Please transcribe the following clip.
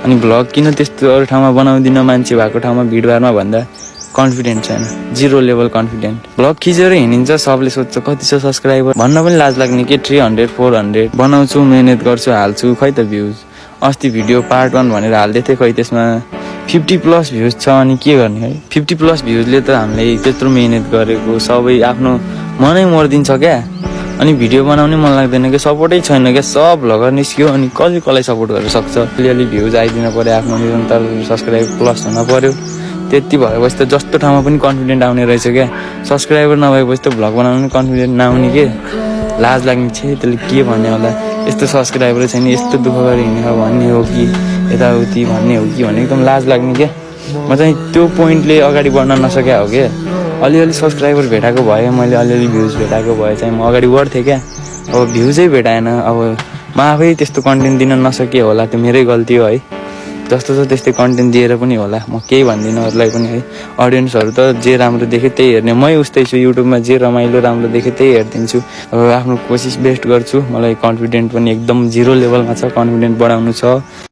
अनि भ्लग किन त्यस्तो अरू ठाउँमा बनाउँदिन मान्छे भएको ठाउँमा भिडभाडमा भन्दा कन्फिडेन्ट छैन, 0 लेभल कन्फिडेन्ट। भ्लग खिचेर हिँडिन्छ, सबले सोध्छ कति छ सब्सक्राइबर भन्न पनि लाज लाग्ने के 300 400 बनाउँछु, मेहनत गर्छु, हाल्छु, खै त भ्युज। अस्ति भिडियो पार्ट 1 भनेर हाल्दै थिएँ, खै त्यसमा 50+ भ्युज छ। अनि के गर्ने है, 50+ भ्युजले त हामीले त्यत्रो मेहनत गरेको सबै आफ्नो मनै मर्दिन्छ क्या। अनि भिडियो बनाउने मन लाग्दैन क्या, सपोर्टै छैन क्या, सब भ्लगर निस्क्यो अनि कसलाई सपोर्ट गर्न सक्छ। अलिअलि भ्युज आइदिन पर्यो, आफ्नो निरन्तर सब्सक्राइब प्लस हुन पर्यो, त्यति भएपछि त जस्तो ठाउँमा पनि कन्फिडेन्ट आउने रहेछ क्या। सब्सक्राइबर नभएपछि त भ्लग बनाउनु कन्फिडेन्ट नआउने के, लाज लाग्ने छ। त्यसले के भन्ने होला, यस्तो सब्सक्राइबर छैन, यस्तो दुःख गरेर हिँडेर भन्ने हो कि यताउति भन्ने हो कि भने एकदम लाज लाग्ने क्या। म चाहिँ त्यो पोइन्टले अगाडि बढ्न नसक्या हो क्या। अलिअलि सब्सक्राइबर भेटाएको भए, मैले अलिअलि भ्युज भेटाएको भए चाहिँ म अगाडि बढ्थेँ क्या। अब भ्युजै भेटाएन, अब म आफै त्यस्तो कन्टेन्ट दिन नसके होला, त्यो मेरै गल्ती हो है। जस्तो छ त्यस्तै कन्टेन्ट दिएर पनि होला, म केही भन्दिनँ अरूलाई पनि है। अडियन्सहरू त जे राम्रो देखेँ त्यही हेर्ने, मै उस्तै छु। युट्युबमा जे रमाइलो राम्रो देखेँ त्यही हेरिदिन्छु। अब आफ्नो कोसिस बेस्ट गर्छु। मलाई कन्फिडेन्ट पनि एकदम 0 लेभलमा छ, कन्फिडेन्ट बढाउनु छ।